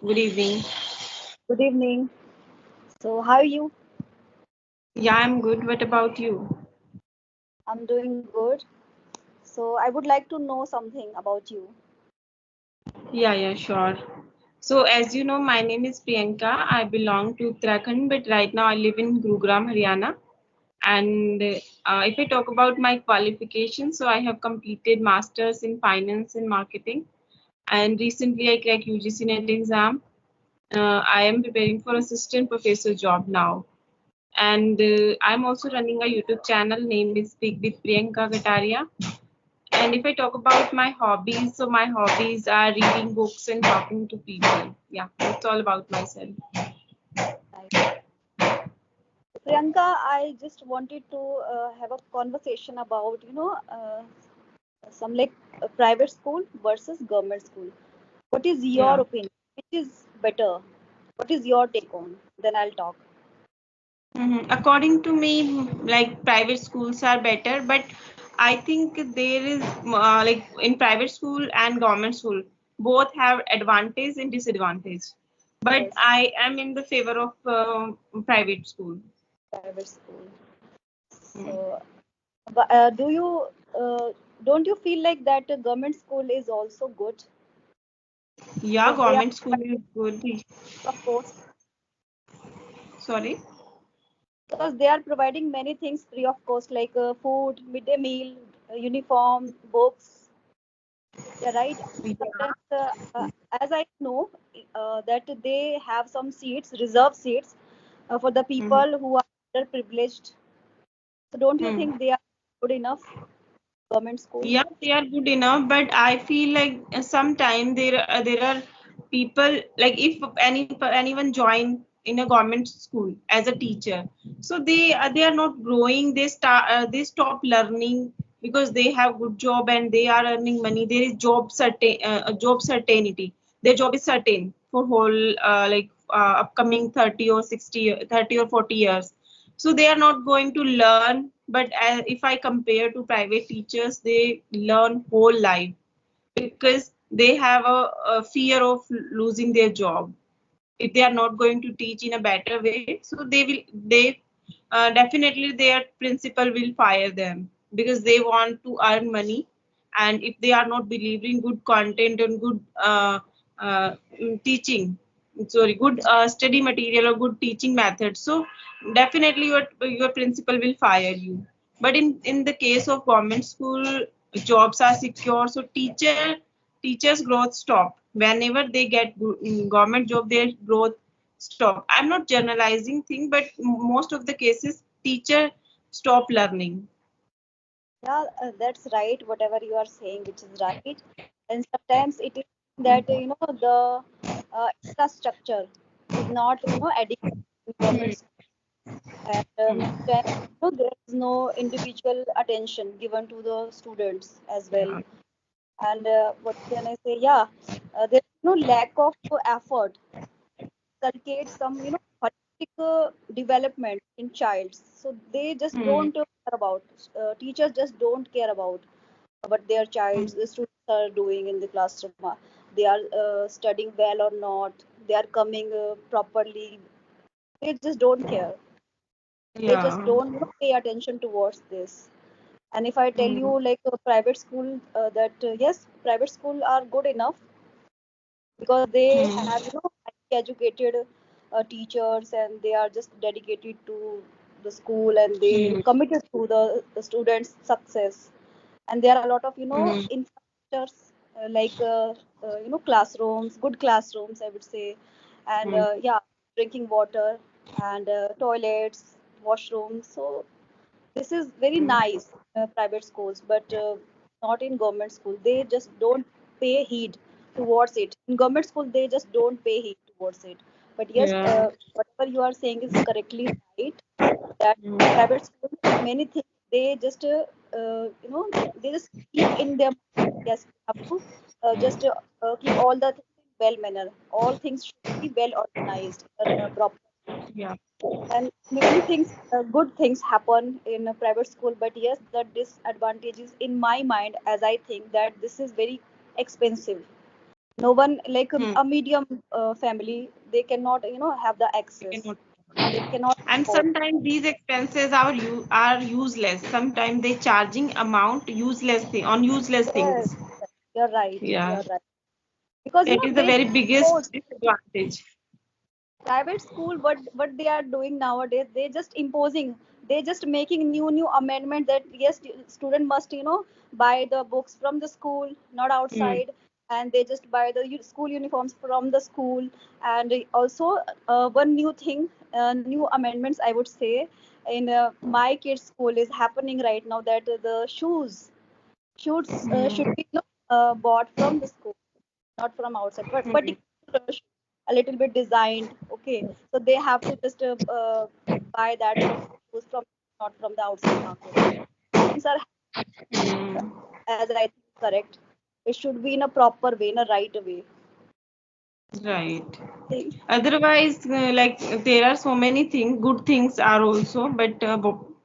Good evening. Good evening. So, how are you? Yeah, I'm good. What about you? I'm doing good. So, I would like to know something about you. Yeah, sure. So, as you know, my name is Priyanka. I belong to Uttarakhand, but right now I live in Gurugram, Haryana. And if I talk about my qualifications, so I have completed masters in finance and marketing. And recently I cracked UGC NET exam. I am preparing for assistant professor job now. And I'm also running a YouTube channel. Name is Speak with Priyanka Kataria. And if I talk about my hobbies, so my hobbies are reading books and talking to people. Yeah, that's all about myself. Right. Priyanka, I just wanted to have a conversation about, some like private school versus government school. What is your Yeah. opinion? Which is better? What is your take on? Then I'll talk. According to me, like private schools are better, but I think there is like in private school and government school, both have advantage and disadvantage. But Yes, I am in the favor of private school. private school. Mm. So, but uh, don't you feel like that government school is also good Yeah, because they are government school is good. of course Sorry. because they are providing many things free of cost like food, midday meal, uniform, books. Yeah, right. Yeah. Sometimes, as I know, that they have some seats, reserved seats, for the Mhm. people who are underprivileged. So, don't you Hmm. think they are good enough? Government school. Yeah, they are good enough, but I feel like sometimes there are people like if anyone join in a government school as a teacher, so they are not growing. They stop learning because they have good job and they are earning money. There is job certainty. Their job is certain for whole upcoming 30 or 60 30 or 40 years, so they are not going to learn. But if I compare to private teachers, they learn whole life because they have a fear of losing their job if they are not going to teach in a better way. So they definitely their principal will fire them because they want to earn money. And if they are not delivering good content and good teaching, sorry, good study material or good teaching method, so definitely your principal will fire you. But in the case of government school, jobs are secure, so teachers growth stop whenever they get government job. Their growth stop. I'm not generalizing thing, but most of the cases teacher stop learning. Yeah, that's right. Whatever you are saying, which is right. And sometimes it is that the infrastructure is not adequate in government school, and many times there is no individual attention given to the students as well. Yeah. And what can I say? Yeah, there is no lack of effort inculcate some holistic development in childs, so they just Hmm. don't care about teachers just don't care about what their childs the students are doing in the classroom. They are studying well or not, they are coming properly, they just don't care, they just Yeah. don't pay attention towards this. And if I tell you Hmm. like a private school, that yes, private school are good enough because they Hmm. have highly educated teachers, and they are just dedicated to the school, and they Hmm. committed to the students success. And there are a lot of Hmm. infrastructures classrooms, good classrooms I would say. And Hmm. yeah, drinking water and toilets, washrooms. So this is very Hmm. nice, private schools, but not in government school. They just don't pay heed towards it. In government school, they just don't pay heed towards it. But yes, Yeah. whatever you are saying is correctly right. That Hmm. private school, many things they just they just keep in their mind. Yes, we have to just keep all the things in well manner. All things should be well organized, proper. Yeah. And many things, good things happen in a private school. But yes, the disadvantages in my mind, as I think that this is very expensive. No one like Hmm. a medium family, they cannot have the They access, cannot. they cannot And afford. sometimes these expenses are useless. Sometimes they charging amount useless thing on useless Yes, things. you're right, Yeah, you're right. Because that is the they very biggest impose disadvantage. private school, what they are doing nowadays, they just imposing, they just making new amendment that yes, student must buy the books from the school, not Hmm. outside, and they just buy the school uniforms from the school. And also one new thing, new amendments I would say, in my kids school is happening right now, that the should Hmm. be bought from the school, not from outside, but Hmm. particular a little bit designed. Okay, so they have to just buy that shoes from, not from the outside market. Things are, Hmm. as I think, correct. It should be in a proper way, in a right way. Right. Think. Otherwise, like there are so many things, good things are also, but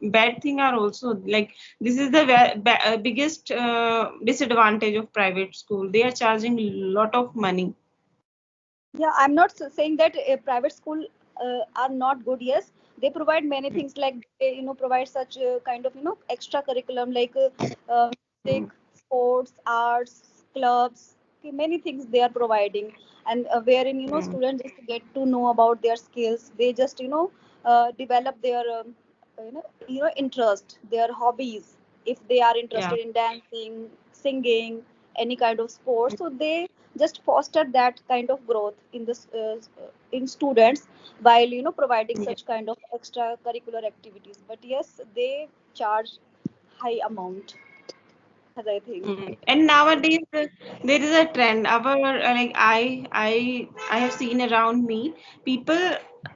bad thing are also. Like this is the biggest disadvantage of private school. They are charging lot of money. Yeah, I'm not saying that private school are not good. Yes, they provide many things, like they provide such kind of extra curriculum, like Hmm. music, sports, arts, clubs. Okay, many things they are providing, and wherein Hmm. students just get to know about their skills. They just develop their interest, their hobbies. If they are Yeah. interested in dancing, singing, any kind of sport, so they just foster that kind of growth in this in students, while providing Yeah. such kind of extracurricular activities. But yes, they charge high amount, as I think. And nowadays there is a trend. Our like I have seen around me, people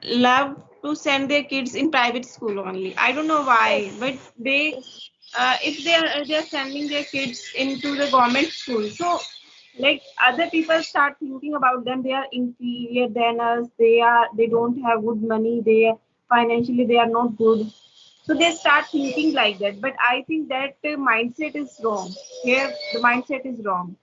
love to send their kids in private school only. I don't know Yes, why, but they yes, if they are sending their kids into the government school, so like other people start thinking about them. They are inferior than us. They don't have good money. They financially they are not good, so they start thinking like that. But I think that mindset is wrong. Here, the mindset is wrong.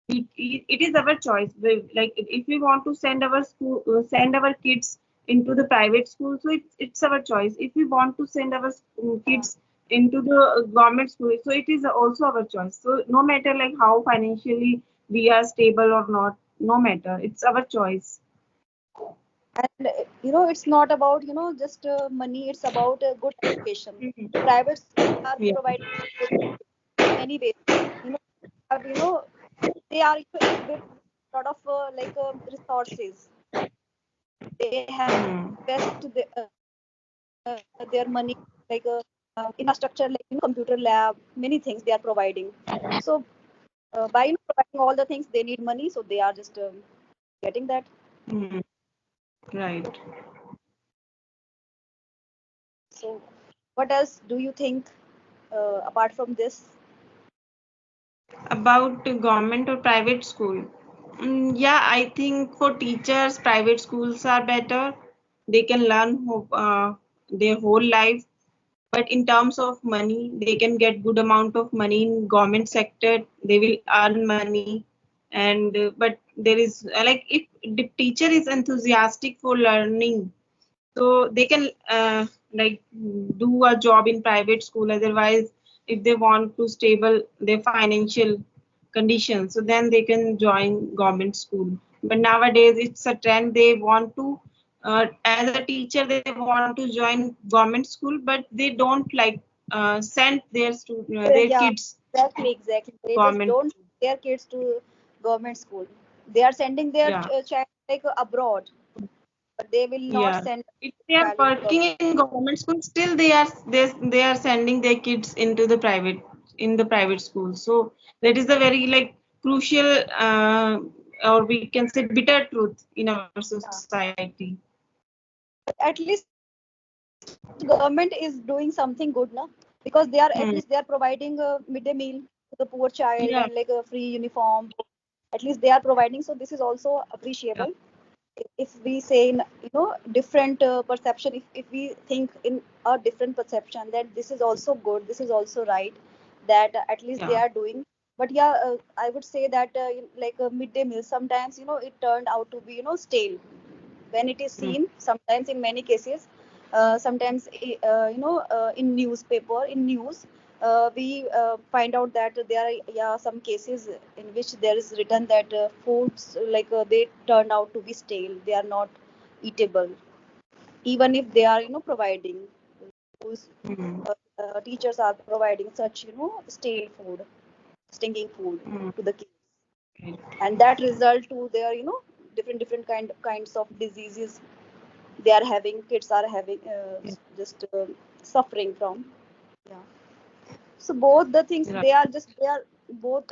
It is our choice. Like if we want to send our school, send our kids into the private school, so it's our choice. If we want to send our yeah. kids into the government school, so it is also our choice. So no matter like how financially we are stable or not, no matter, it's our choice. And it's not about just money, it's about good education. Mhm. Private schools are Yeah. providing good education in many ways. Have they are equipped with lot of resources. They have Hmm. invest their money, like infrastructure, like computer lab, many things they are providing. So by providing all the things, they need money, so they are just getting that. Hmm. Right. So what else do you think apart from this? About the government or private school? Yeah, I think for teachers, private schools are better. They can learn their whole life. But in terms of money, they can get good amount of money in government sector. They will earn money, and but there is like if the teacher is enthusiastic for learning, so they can like do a job in private school. Otherwise, if they want to stable their financial conditions, so then they can join government school. But nowadays it's a trend, they want to as a teacher they want to join government school, but they don't like send their Yeah, kids exactly, exactly. They just government don't school. send their kids to government school. They are sending their Yeah. child like abroad, but they will not Yeah, send if they are child in working in government school, still they are sending their kids into the private school. So that is the very like crucial or we can say bitter truth in our government. society. But at least government is doing something good, na? Because they are at least they are Hmm. providing midday meal to the poor child, and like Yeah. a free uniform. At least they are providing. So this is also appreciable. Yeah. If we say in different perception, if we think in a different perception, that this is also good, this is also right, that at least they Yeah. are doing. But yeah, I would say that like a midday meal, sometimes it turned out to be stale when it is Mm. seen. Sometimes in many cases, sometimes in newspaper, in news, we find out that there are, yeah, some cases in which there is written that foods, like they turned out to be stale, they are not eatable, even if they are providing, those Mm. teachers are providing such stale food, stinking food Mm. to the kids, Right. and that result to their different kinds of diseases they are having, kids are having, Yeah. just suffering from. Yeah. So both the things, Right. they are both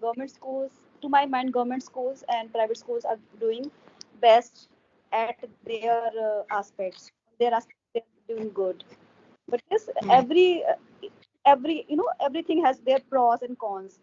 government schools, to my mind, government schools and private schools are doing best at their aspects. Their aspects, they're doing good. But yes, Mm. every everything has their pros and cons.